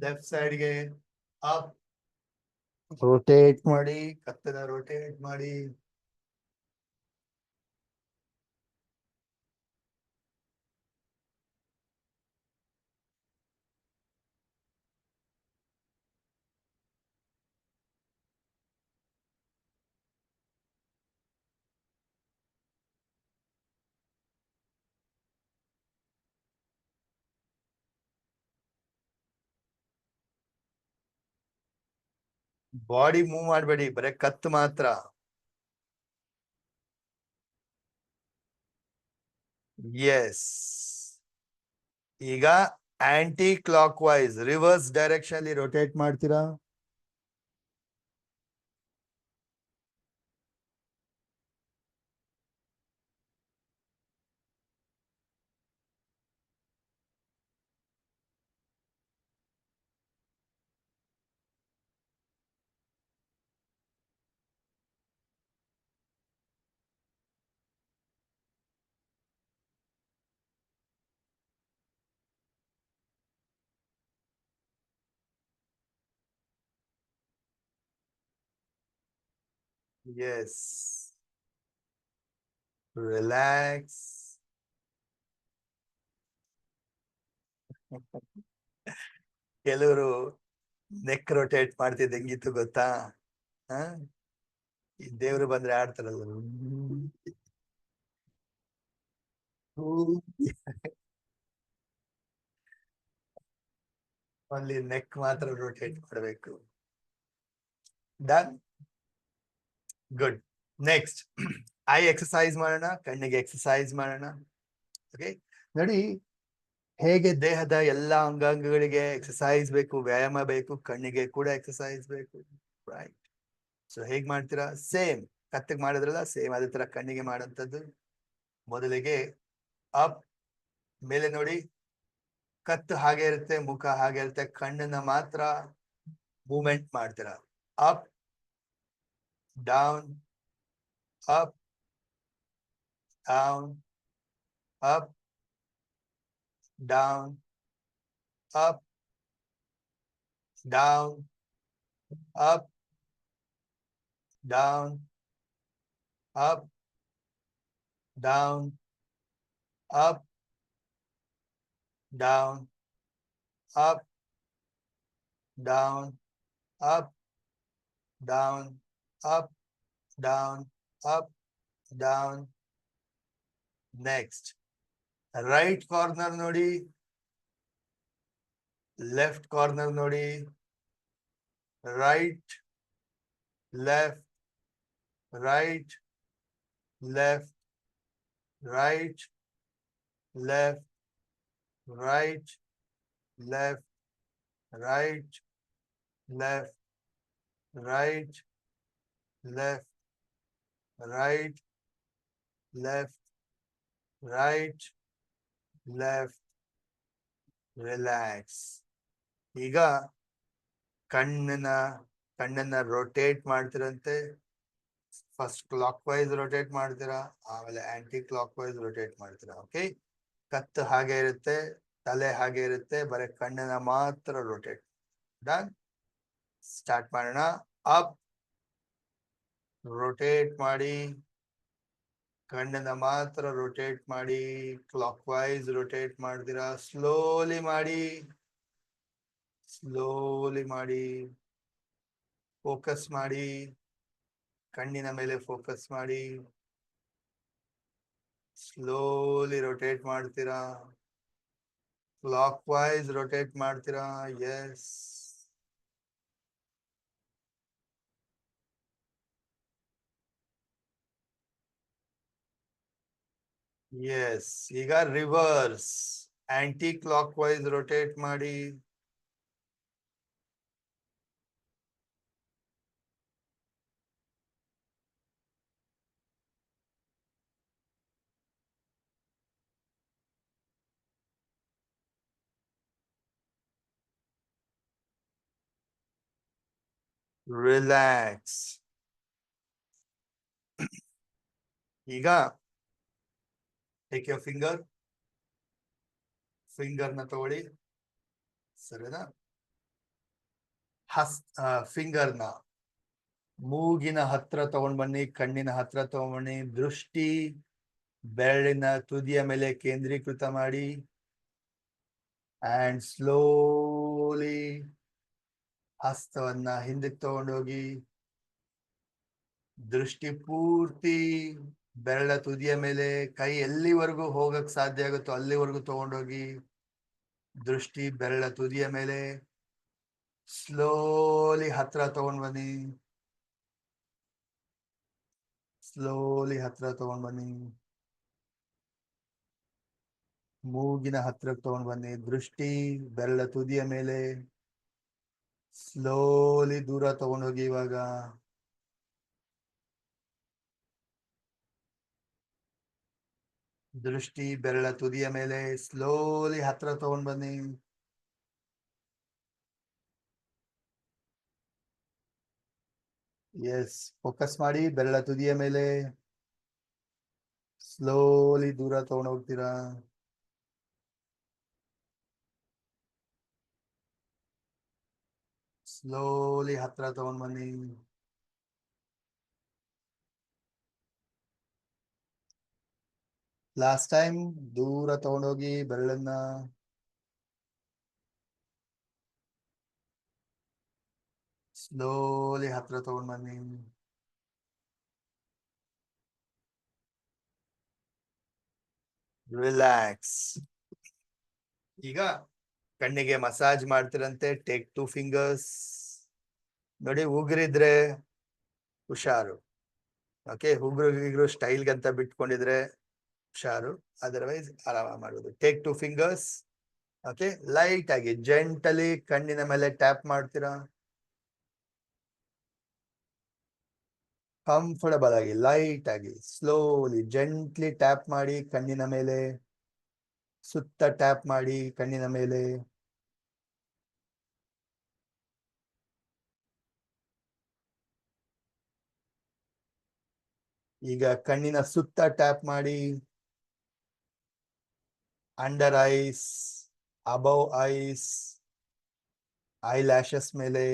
ಲೆಫ್ಟ್ ಸೈಡ್ಗೆ, ಅಪ್ ರೊಟೇಟ್ ಮಾಡಿ, ಕತ್ತನ್ನ ರೊಟೇಟ್ ಮಾಡಿ. ಬಾಡಿ ಮೂವ್ ಮಾಡಬೇಡಿ, ಬರೀ ಕತ್ತು ಮಾತ್ರ. ಎಸ್. ಈಗ anticlockwise reverse direction ಅಲ್ಲಿ ರೊಟೇಟ್ ಮಾಡ್ತೀರಾ. ಎಸ್. ರಿಲ್ಯಾಕ್ಸ್. ಕೆಲವರು ನೆಕ್ ರೊಟೇಟ್ ಮಾಡ್ತಿದ್ದ ಹೆಂಗಿತ್ತು ಗೊತ್ತಾ? ಈ ದೇವ್ರು ಬಂದ್ರೆ ಆಡ್ತಾರಲ್ಲ, ಅಲ್ಲಿ ನೆಕ್ ಮಾತ್ರ ರೊಟೇಟ್ ಮಾಡಬೇಕು. Done. Good. Next I exercise ಮಾಡೋಣ, ಕಣ್ಣಿಗೆ ಎಕ್ಸಸೈಸ್ ಮಾಡೋಣ. ಓಕೆ, ನೋಡಿ ಹೇಗೆ ದೇಹದ ಎಲ್ಲಾ ಅಂಗಾಂಗಗಳಿಗೆ ಎಕ್ಸಸೈಸ್ ಬೇಕು, ವ್ಯಾಯಾಮ ಬೇಕು, ಕಣ್ಣಿಗೆ ಕೂಡ ಎಕ್ಸಸೈಸ್ ಬೇಕು. ರೈಟ್. ಸೊ ಹೇಗ್ ಮಾಡ್ತೀರಾ? ಸೇಮ್ ಕತ್ತಿಗೆ ಮಾಡಿದ್ರಲ್ಲ, ಸೇಮ್ ಅದೇ ತರ ಕಣ್ಣಿಗೆ ಮಾಡೋಂಥದ್ದು. ಮೊದಲಿಗೆ ಅಪ್ ಮೇಲೆ ನೋಡಿ, ಕತ್ತು ಹಾಗೆ ಇರುತ್ತೆ, ಮುಖ ಹಾಗೆ ಇರುತ್ತೆ, ಕಣ್ಣನ್ನ ಮಾತ್ರ ಮೂವ್ಮೆಂಟ್ ಮಾಡ್ತೀರಾ. Up down, up down, up down, up down, up, down, up, down, up, down, up, down, up, down, up, down, up, down. Next, right corner ನೋಡಿ, left corner ನೋಡಿ, right, left, right, left, right, left, right, left, right, left, right, left, right, left, right, left. Relax. ಈಗ ಕಣ್ಣನ್ನ rotate ಮಾಡ್ತಿರಂತೆ. First clock wise rotate ಮಾಡ್ತೀರಾ, ಆಮೇಲೆ aunty clock wise rotate ಮಾಡ್ತೀರಾ. Okay, ಕತ್ತು ಹಾಗೆ ಇರುತ್ತೆ, ತಲೆ ಹಾಗೆ ಇರುತ್ತೆ, ಬರೀ ಕಣ್ಣನ್ನ ಮಾತ್ರ ರೊಟೇಟ್. ಡನ್. ಸ್ಟಾರ್ಟ್ ಮಾಡೋಣ. ಅಪ್, ರೊಟೇಟ್ ಮಾಡಿ, ಕಣ್ಣನ್ನ ಮಾತ್ರ ರೊಟೇಟ್ ಮಾಡಿ. ಕ್ಲಾಕ್ ವೈಸ್ ರೊಟೇಟ್ ಮಾಡ್ತೀರಾ. ಸ್ಲೋಲಿ ಮಾಡಿ, ಸ್ಲೋಲಿ ಮಾಡಿ. ಫೋಕಸ್ ಮಾಡಿ, ಕಣ್ಣಿನ ಮೇಲೆ ಫೋಕಸ್ ಮಾಡಿ. ಸ್ಲೋಲಿ ರೊಟೇಟ್ ಮಾಡ್ತೀರಾ. ಕ್ಲಾಕ್ ವೈಸ್ ರೊಟೇಟ್ ಮಾಡ್ತೀರಾ. Yes, yes. ಈಗ reverse, aunty clock wise rotate ಮಾಡಿ. ರಿಲ್ಯಾಕ್ಸ್. ಈಗ ಟೇಕ್ ಯೋರ್ ಫಿಂಗರ್ನ ತಗೊಳ್ಳಿ, ಸರಿನಾ? ಫಿಂಗರ್ನ ಮೂಗಿನ ಹತ್ರ ತಗೊಂಡ್ ಬನ್ನಿ, ಕಣ್ಣಿನ ಹತ್ರ ತಗೊಂಡ್ ಬನ್ನಿ. ದೃಷ್ಟಿ ಬೆರಳಿನ ತುದಿಯ ಮೇಲೆ ಕೇಂದ್ರೀಕೃತ ಮಾಡಿ. ಅಂಡ್ ಸ್ಲೋಲಿ ಹಸ್ತವನ್ನ ಹಿಂದಕ್ಕೆ ತಗೊಂಡೋಗಿ, ದೃಷ್ಟಿ ಪೂರ್ತಿ ಬೆರಳ ತುದಿಯ ಮೇಲೆ, ಕೈ ಎಲ್ಲಿವರೆಗೂ ಹೋಗಕ್ ಸಾಧ್ಯ ಆಗುತ್ತೋ ಅಲ್ಲಿವರೆಗೂ ತಗೊಂಡೋಗಿ, ದೃಷ್ಟಿ ಬೆರಳ ತುದಿಯ ಮೇಲೆ. ಸ್ಲೋಲಿ ಹತ್ರ ತಗೊಂಡ್ ಬನ್ನಿ, ಸ್ಲೋಲಿ ಹತ್ರ ತಗೊಂಡ್ ಬನ್ನಿ. ಮೂಗಿನ ಹತ್ರ ತಗೊಂಡ್ ಬನ್ನಿ, ದೃಷ್ಟಿ ಬೆರಳ ತುದಿಯ ಮೇಲೆ. ಸ್ಲೋಲಿ ದೂರ ತಗೊಂಡೋಗಿ. ಇವಾಗ ದೃಷ್ಟಿ ಬೆರಳ ತುದಿಯ ಮೇಲೆ, ಸ್ಲೋಲಿ ಹತ್ರ ತಗೊಂಡ್ ಬನ್ನಿ. ಎಸ್, ಫೋಕಸ್ ಮಾಡಿ ಬೆರಳ ತುದಿಯ ಮೇಲೆ. ಸ್ಲೋಲಿ ದೂರ ತಗೊಂಡು ಹೋಗ್ತೀರಾ. ಸ್ಲೋಲಿ ಹತ್ರ ತಗೊಂಡ್ ಬನ್ನಿ. ಲಾಸ್ಟ್ ಟೈಮ್ ದೂರ ತಗೊಂಡೋಗಿ ಬೆರಳನ್ನ. ಸ್ಲೋಲಿ ಹತ್ರ ತಗೊಂಡ್ ಬನ್ನಿ. ರಿಲ್ಯಾಕ್ಸ್. ಈಗ ಕಣ್ಣಿಗೆ ಮಸಾಜ್ ಮಾಡ್ತಿರಂತೆ. Take 2 fingers. ನೋಡಿ, ಉಗುರಿದ್ರೆ ಹುಷಾರು. ಓಕೆ, ಉಗುರು ಸ್ಟೈಲ್ಗಂತ ಬಿಟ್ಕೊಂಡಿದ್ರೆ ಹುಷಾರು, ಅದರ್ವೈಸ್ ಆರಾಮ ಮಾಡುದು. Take 2 fingers. ಓಕೆ, ಲೈಟ್ ಆಗಿ ಜೆಂಟಲಿ ಕಣ್ಣಿನ ಮೇಲೆ ಟ್ಯಾಪ್ ಮಾಡ್ತೀರಾ. ಕಂಫರ್ಟಬಲ್ ಆಗಿ, ಲೈಟ್ ಆಗಿ, ಸ್ಲೋಲಿ ಜೆಂಟ್ಲಿ ಟ್ಯಾಪ್ ಮಾಡಿ ಕಣ್ಣಿನ ಮೇಲೆ. ಸುತ್ತ ಟ್ಯಾಪ್ ಮಾಡಿ ಕಣ್ಣಿನ ಮೇಲೆ. ಈಗ ಕಣ್ಣಿನ ಸುತ್ತ ಟ್ಯಾಪ್ ಮಾಡಿ. Under ice, above ice, I lashes ಮೇಲೆ,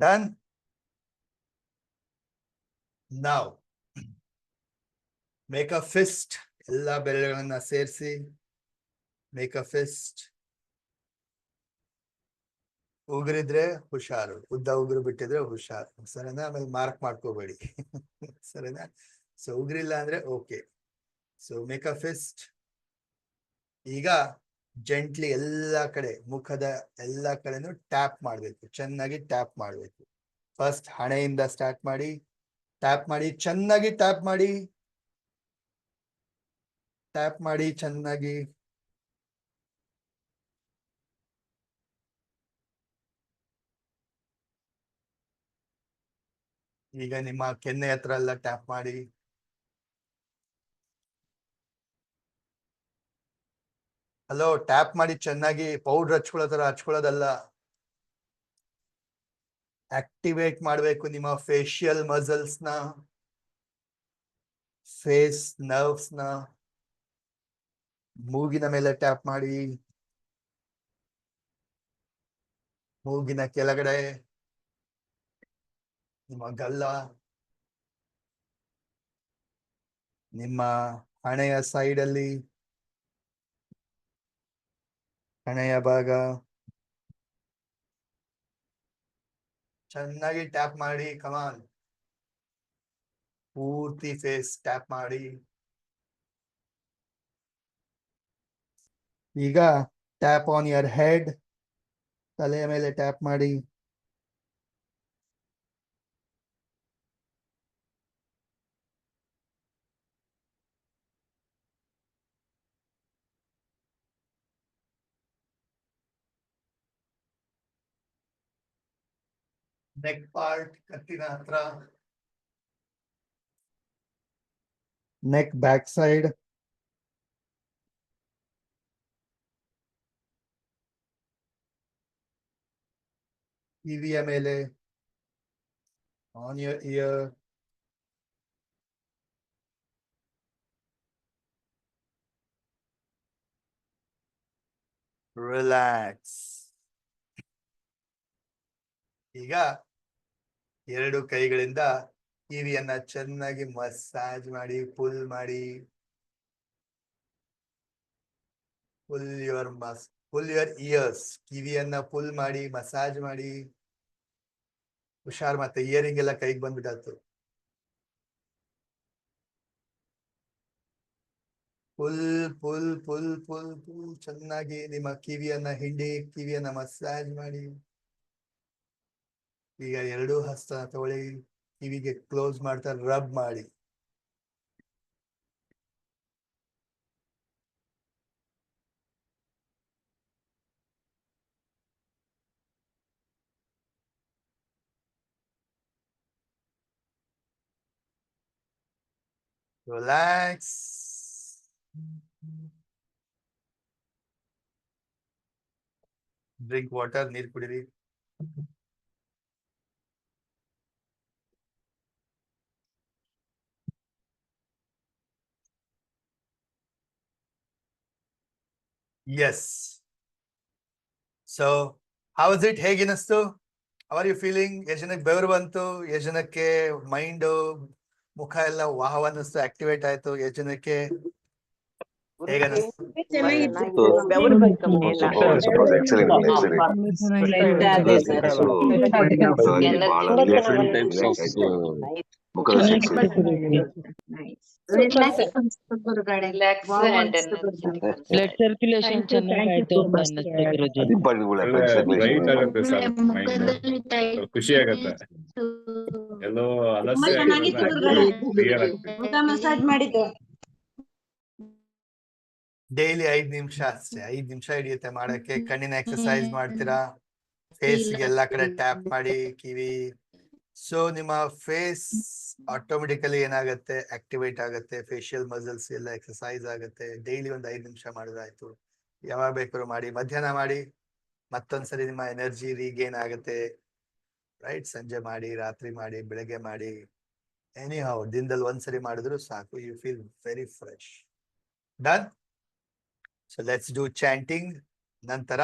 Done? Now, make a fist. ಎಲ್ಲ ಬೆರಳುಗಳನ್ನ ಸೇರಿಸಿ ಮೇಕ್ ಅ ಫಿಸ್ಟ್. ಉಗುರಿದ್ರೆ ಹುಷಾರು, ಉದ್ದ ಉಗುರು ಬಿಟ್ಟಿದ್ರೆ ಹುಷಾರು, ಸರಿನಾ? ಆಮೇಲೆ ಮಾರ್ಕ್ ಮಾಡ್ಕೋಬೇಡಿ. ಸರಿನಾ? ಸೊ ಉಗುರಿಲ್ಲ ಅಂದ್ರೆ okay. So make a Fist. ಈಗ ಜೆಂಟ್ಲಿ ಎಲ್ಲಾ ಕಡೆ, ಮುಖದ ಎಲ್ಲಾ ಕಡೆನೂ ಟ್ಯಾಪ್ ಮಾಡ್ಬೇಕು, ಚೆನ್ನಾಗಿ ಟ್ಯಾಪ್ ಮಾಡ್ಬೇಕು. ಫಸ್ಟ್ ಹಣೆಯಿಂದ ಸ್ಟಾರ್ಟ್ ಮಾಡಿ, ಟ್ಯಾಪ್ ಮಾಡಿ, ಚೆನ್ನಾಗಿ ಟ್ಯಾಪ್ ಮಾಡಿ, ಟ್ಯಾಪ್ ಮಾಡಿ ಚೆನ್ನಾಗಿ. ಈಗ ನಿಮ್ಮ ಕೆನ್ನೆ ಹತ್ರ ಎಲ್ಲ ಟ್ಯಾಪ್ ಮಾಡಿ. ಹಲೋ, ಟ್ಯಾಪ್ ಮಾಡಿ ಚೆನ್ನಾಗಿ, ಪೌಡರ್ ಹಚ್ಕೊಳ್ಳೋ ತರ ಹಚ್ಕೊಳ್ಳೋದಲ್ಲ. ಆಕ್ಟಿವೇಟ್ ಮಾಡಬೇಕು ನಿಮ್ಮ ಫೇಶಿಯಲ್ ಮಸಲ್ಸ್ ನ, ಫೇಸ್ ನರ್ವ್ಸ್ ನ. ಮೂಗಿನ ಮೇಲೆ ಟ್ಯಾಪ್ ಮಾಡಿ, ಮೂಗಿನ ಕೆಳಗಡೆ, ನಿಮ್ಮ ಗಲ್ಲ, ನಿಮ್ಮ ಹಣೆಯ ಸೈಡ್ ಅಲ್ಲಿ, ಹಣೆಯ ಭಾಗ ಚೆನ್ನಾಗಿ ಟ್ಯಾಪ್ ಮಾಡಿ. ಕಮಾನ್, ಪೂರ್ತಿ ಫೇಸ್ ಟ್ಯಾಪ್ ಮಾಡಿ. ಈಗ ಟ್ಯಾಪ್ ಆನ್ ಯುವರ್ ಹೆಡ್, ತಲೆಯ ಮೇಲೆ ಟ್ಯಾಪ್ ಮಾಡಿ. ನೆಕ್ ಪಾರ್ಟ್, ಕತ್ತಿನ ಹತ್ರ, ನೆಕ್ ಬ್ಯಾಕ್ ಸೈಡ್, ಕಿವಿಯ ಮೇಲೆ, ಆನ್ ಯುವರ್ ಇಯರ್, ರಿಲ್ಯಾಕ್ಸ್. ಈಗ ಎರಡು ಕೈಗಳಿಂದ ಕಿವಿಯನ್ನ ಚೆನ್ನಾಗಿ ಮಸಾಜ್ ಮಾಡಿ, ಪುಲ್ ಮಾಡಿ. ಪುಲ್ ಯುವರ್ ಇಯರ್ಸ್, ಕಿವಿಯನ್ನ ಪುಲ್ ಮಾಡಿ, ಮಸಾಜ್ ಮಾಡಿ. ಹುಷಾರ್, ಮತ್ತೆ ಇಯರಿಂಗ್ ಎಲ್ಲ ಕೈಗೆ ಬಂದ್ಬಿಟ್ಟು. Full full full full full ಚೆನ್ನಾಗಿ ನಿಮ್ಮ ಕಿವಿಯನ್ನ ಹಿಂಡಿ, ಕಿವಿಯನ್ನ ಮಸಾಜ್ ಮಾಡಿ. ಈಗ ಎರಡೂ ಹಸ್ತ ತಗೊಳ್ಳಿ, ಕಿವಿಗೆ ಕ್ಲೋಸ್ ಮಾಡ್ತಾ ರಬ್ ಮಾಡಿ. ರಿಲ್ಯಾಕ್ಸ್. ಡ್ರಿಂಕ್ ವಾಟರ್, ನೀರು ಕುಡಿರಿ. Yes. So how is it? ಹೇಗಿನಿಸ್ತು? How are you feeling? ಎಷ್ಟು ಜನಕ್ಕೆ ಬೆವರು ಬಂತು? ಎಷ್ಟು ಜನಕ್ಕೆ ಮೈಂಡ್, ಮುಖ ಎಲ್ಲ ವಾಹ್ ಅನ್ನಿಸ್ತು, ಆಕ್ಟಿವೇಟ್ ಆಯ್ತು? ಎಷ್ಟು ಜನಕ್ಕೆ ಹೇಗನ್ನಿಸ್ತು? ಬ್ಲಡ್ ಸರ್ಕ್ಯುಲೇಷನ್ ಚೆನ್ನಾಗಾಯ್ತು ಅಂತ ಅನ್ನಿಸ್ತು ಗುರುಜಿ. ಖುಷಿ ಆಗತ್ತೆ. ಎಲ್ಲೋ ಮಸಾಜ್ ಮಾಡಿದ್ದು ಡೈಲಿ 5 ನಿಮಿಷ ಅಷ್ಟೇ, 5 ನಿಮಿಷ ಹಿಡಿಯುತ್ತೆ ಮಾಡಕ್ಕೆ. ಕಣ್ಣಿನ ಎಕ್ಸರ್ಸೈಸ್ ಮಾಡ್ತೀರಾ, ಫೇಸ್ ಎಲ್ಲಾ ಕಡೆ ಟ್ಯಾಪ್ ಮಾಡಿ, ಕಿವಿ. ಸೊ ನಿಮ್ಮ ಫೇಸ್ ಆಟೋಮೆಟಿಕಲಿ ಏನಾಗುತ್ತೆ, ಆಕ್ಟಿವೇಟ್ ಆಗುತ್ತೆ. ಫೇಶಿಯಲ್ ಮಸಲ್ಸ್ ಎಲ್ಲ ಎಕ್ಸರ್ಸೈಸ್ ಆಗುತ್ತೆ. ಡೈಲಿ ಒಂದು 5 ನಿಮಿಷ ಮಾಡಿದ್ರಾಯ್ತು. ಯಾವಾಗ ಬೇಕಾದ್ರೂ ಮಾಡಿ, ಮಧ್ಯಾಹ್ನ ಮಾಡಿ, ಮತ್ತೊಂದ್ಸರಿ ನಿಮ್ಮ ಎನರ್ಜಿ ರೀಗೇನ್ ಆಗುತ್ತೆ. ರೈಟ್? ಸಂಜೆ ಮಾಡಿ, ರಾತ್ರಿ ಮಾಡಿ, ಬೆಳಗ್ಗೆ ಮಾಡಿ, ಎನಿ ಹೌ ದಿನದಲ್ಲಿ ಒಂದ್ಸರಿ ಮಾಡಿದ್ರು ಸಾಕು. You feel very fresh. Done? So let's do chanting, ನಂತರ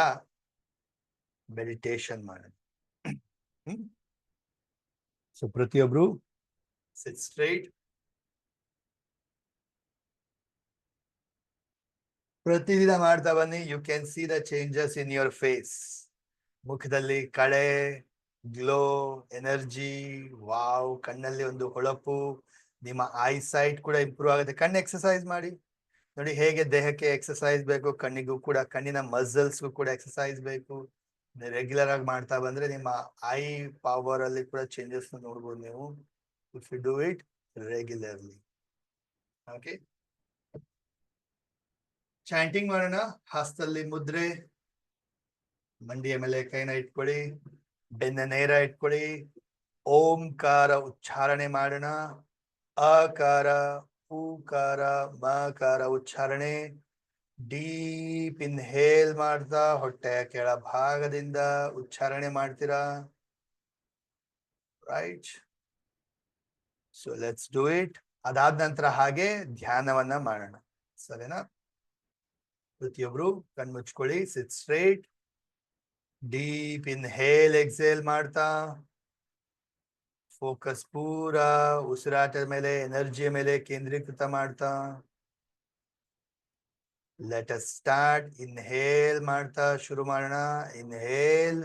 ಮೆಡಿಟೇಷನ್ ಮಾಡೋಣ. ಸೊ ಪ್ರತಿಯೊಬ್ರು ಸಿಟ್ ಸ್ಟ್ರೈಟ್. ಪ್ರತಿದಿನ ಮಾಡ್ತಾ ಬನ್ನಿ. You can see the changes in your face. ಮುಖದಲ್ಲಿ ಕಳೆ, ಗ್ಲೋ, ಎನರ್ಜಿ, ವಾವ್. ಕಣ್ಣಲ್ಲಿ ಒಂದು ಹೊಳಪು. ನಿಮ್ಮ ಐ ಸೈಟ್ ಕೂಡ ಇಂಪ್ರೂವ್ ಆಗುತ್ತೆ. ಕಣ್ಣು ಎಕ್ಸರ್ಸೈಸ್ ಮಾಡಿ ನೋಡಿ ಹೇಗೆ ದೇಹಕ್ಕೆ ಎಕ್ಸರ್ಸೈಸ್ ಬೇಕು, ಕಣ್ಣಿಗೂ ಕೂಡ, ಕಣ್ಣಿನ ಮಸಲ್ಸ್ಗೂ ಕೂಡ ಎಕ್ಸರ್ಸೈಸ್ ಬೇಕು. ರೆಗ್ಯುಲರ್ ಆಗಿ ಮಾಡ್ತಾ ಬಂದ್ರೆ ನಿಮ್ಮ ಐ ಪವರ್ ಅಲ್ಲಿ ಕೂಡ ಚೇಂಜಸ್ ನೋಡ್ಬೋದು ನೀವು, if you do it regularly. Okay, chanting ಮಾಡೋಣ. ಹಸ್ತಲ್ಲಿ ಮುದ್ರೆ, ಮಂಡಿಯ ಮೇಲೆ ಕೈನ ಇಟ್ಕೊಳ್ಳಿ, ಬೆನ್ನ ನೇರ ಇಟ್ಕೊಳ್ಳಿ. ಓಂಕಾರ ಉಚ್ಚಾರಣೆ ಮಾಡೋಣ. ಅಕಾರ, ಉಕಾರ, ಮಕಾರ ಉಚ್ಚಾರಣೆ. ಡೀಪ್ ಇನ್ಹೇಲ್ ಮಾಡ್ತಾ ಹೊಟ್ಟೆಯ ಕೆಳ ಭಾಗದಿಂದ ಉಚ್ಚಾರಣೆ ಮಾಡ್ತೀರಾ. Right, so let's do it. ಅದಾದ ನಂತರ ಹಾಗೆ ಧ್ಯಾನವನ್ನ ಮಾಡೋಣ, ಸರಿನಾ? ಪ್ರತಿಯೊಬ್ರು ಕಣ್ಮುಚ್ಕೊಳ್ಳಿ, ಸಿಟ್ ಸ್ಟ್ರೇಟ್. ಡೀಪ್ ಇನ್ಹೇಲ್, ಎಕ್ಸೇಲ್ ಮಾಡ್ತಾ ಫೋಕಸ್ ಪೂರ ಉಸಿರಾಟದ ಮೇಲೆ, ಎನರ್ಜಿಯ ಮೇಲೆ ಕೇಂದ್ರೀಕೃತ ಮಾಡ್ತಾ. Let us start. ಇನ್ಹೇಲ್ ಮಾಡ್ತಾ ಶುರು ಮಾಡೋಣ. Inhale.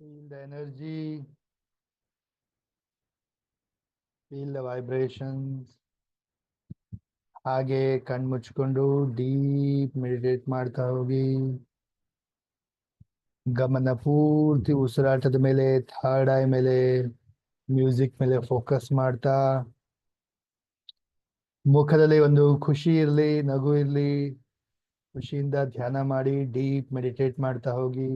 Feel the energy, feel the vibrations. ಹಾಗೆ ಕಣ್ಮುಚ್ಕೊಂಡು ಡೀಪ್ ಮೆಡಿಟೇಟ್ ಮಾಡ್ತಾ ಹೋಗಿ. ಗಮನ ಪೂರ್ತಿ ಉಸಿರಾಟದ ಮೇಲೆ, ಥರ್ಡ್ ಐ ಮೇಲೆ, ಮ್ಯೂಸಿಕ್ ಮೇಲೆ ಫೋಕಸ್ ಮಾಡ್ತಾ. ಮುಖದಲ್ಲಿ ಒಂದು ಖುಷಿ ಇರಲಿ, ನಗು ಇರಲಿ. ಖುಷಿಯಿಂದ ಧ್ಯಾನ ಮಾಡಿ, ಡೀಪ್ ಮೆಡಿಟೇಟ್ ಮಾಡ್ತಾ ಹೋಗಿ.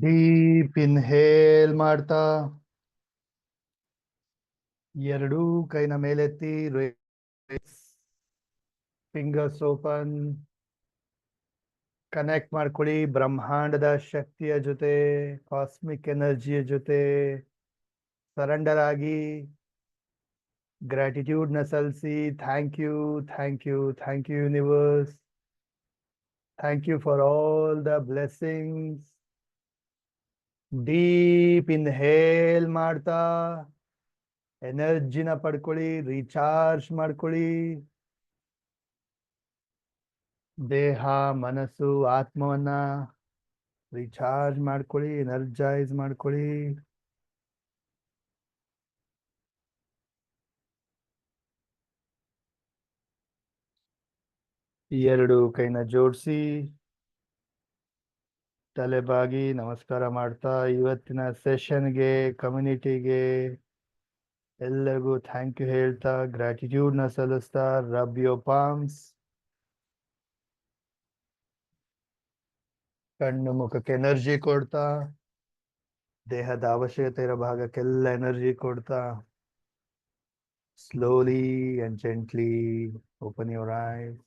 ಡೀಪ್ ಇನ್ಹೇಲ್ ಮಾಡ್ತಾ ಎರಡೂ ಕೈನ ಮೇಲೆತ್ತಿ ಫಿಂಗರ್ಸ್ ಓಪನ್. ಕನೆಕ್ಟ್ ಮಾಡ್ಕೊಳ್ಳಿ ಬ್ರಹ್ಮಾಂಡದ ಶಕ್ತಿಯ ಜೊತೆ, ಕಾಸ್ಮಿಕ್ ಎನರ್ಜಿಯ ಜೊತೆ ಸರೆಂಡರ್ ಆಗಿ ಗ್ರಾಟಿಟ್ಯೂಡ್ ನ ಸಲ್ಲಿಸಿ. Thank you, thank you, thank you universe. Thank you for all the blessings. Deep inhale ಮಾಡ್ತಾ ಎನರ್ಜಿನ ಪಡ್ಕೊಳ್ಳಿ, ರೀಚಾರ್ಜ್ ಮಾಡ್ಕೊಳ್ಳಿ. ದೇಹ, ಮನಸ್ಸು, ಆತ್ಮವನ್ನ ರೀಚಾರ್ಜ್ ಮಾಡ್ಕೊಳ್ಳಿ, ಎನರ್ಜೈಸ್ ಮಾಡ್ಕೊಳ್ಳಿ. ಎರಡು ಕೈನ ಜೋಡಿಸಿ ತಲೆಬಾಗಿ ನಮಸ್ಕಾರ ಮಾಡ್ತಾ ಇವತ್ತಿನ ಸೆಷನ್ಗೆ, ಕಮ್ಯುನಿಟಿಗೆ ಎಲ್ಲರಿಗೂ ಥ್ಯಾಂಕ್ ಯು ಹೇಳ್ತಾ, ಗ್ರಾಟಿಟ್ಯೂಡ್ ನ ಸಲ್ಲಿಸ್ತಾ, ರಬ್ ಯೋರ್ ಪಾಮ್ಸ್. ಕಣ್ಣು ಮುಖಕ್ಕೆ ಎನರ್ಜಿ ಕೊಡ್ತಾ, ದೇಹದ ಅವಶ್ಯಕತೆ ಇರೋ ಭಾಗಕ್ಕೆಲ್ಲ ಎನರ್ಜಿ ಕೊಡ್ತಾ, slowly and gently open your eyes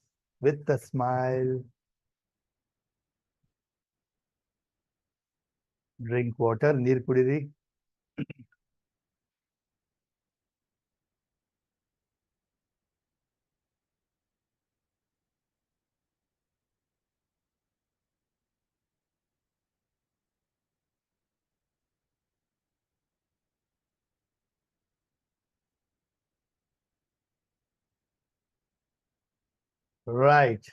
with a smile. Drink water, ನೀರು ಕುಡೀರಿ. Right.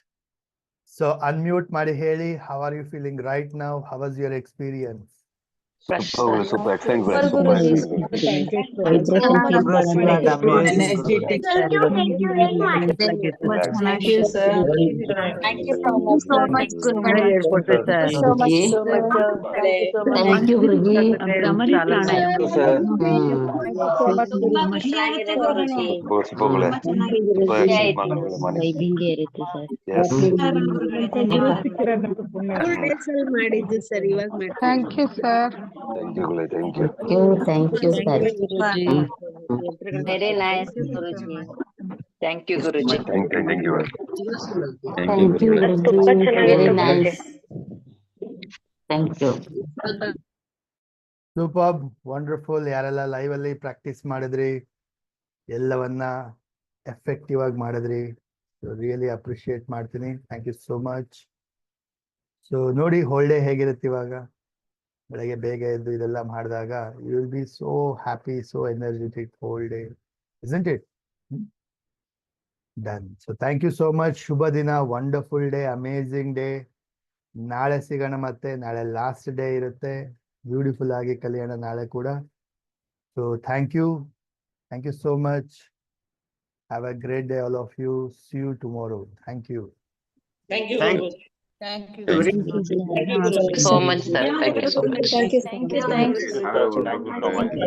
So unmute ಮಾಡಿ ಹೇಳಿ, how are you feeling right now? How was your experience? Super super excellent Guru, Super super Guruji. Thank you, sir. Thank you, sir. Thank you so much, thank you Guruji. Super vibing ಇರುತ್ತೆ sir. ಮಾಡಿದ್ದು sir, ಇವಾಗ thank you sir. Thank you thank you sir. Very nice Guruji. Thank you Guruji. Thank you thank you Guruji. Very nice. Thank you. Super, wonderful. ಯಾರೆಲ್ಲ live ಅಲ್ಲಿ practice ಮಾಡಿದ್ರಿ, ಎಲ್ಲವನ್ನ effective ಆಗಿ ಮಾಡಿದ್ರಿ, really appreciate ಮಾಡ್ತೀನಿ. Thank you so much. So ನೋಡಿ whole day ಹೇಗಿರುತ್ತೆ ಇವಾಗ. ಬೆಳಗ್ಗೆ ಬೇಗ ಎದ್ದು ಇದೆಲ್ಲ ಮಾಡಿದಾಗ you will be so happy, so energetic whole day, isn't it? Done. So thank you so much. ಶುಭ ದಿನ, ವಂಡರ್ಫುಲ್ ಡೇ, ಅಮೇಝಿಂಗ್ ಡೇ. ನಾಳೆ ಸಿಗೋಣ, ಮತ್ತೆ ನಾಳೆ ಲಾಸ್ಟ್ ಡೇ ಇರುತ್ತೆ. ಬ್ಯೂಟಿಫುಲ್ ಆಗಿ ಕಲಿಯೋಣ ನಾಳೆ ಕೂಡ. So thank you so much. Have a great day all of you. See you tomorrow. Thank you. Thank you. Thank you. So much, sir. Thank you so much. Thank you. Thank you. Thank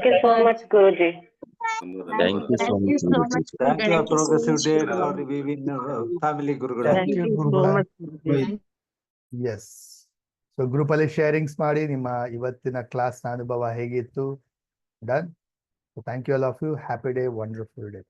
you so much, Guruji. Thank you so much. Thank you, progressive day for the Vivin family Gurugula. Thank you, Gurugula. Yes. So group ಅಲ್ಲಿ sharings ಮಾಡಿ ನಿಮ್ಮ ಇವತ್ತಿನ class ನ ಅನುಭವ ಹೇಗಿತ್ತು. Done. Thank you all of you. Happy day, wonderful day.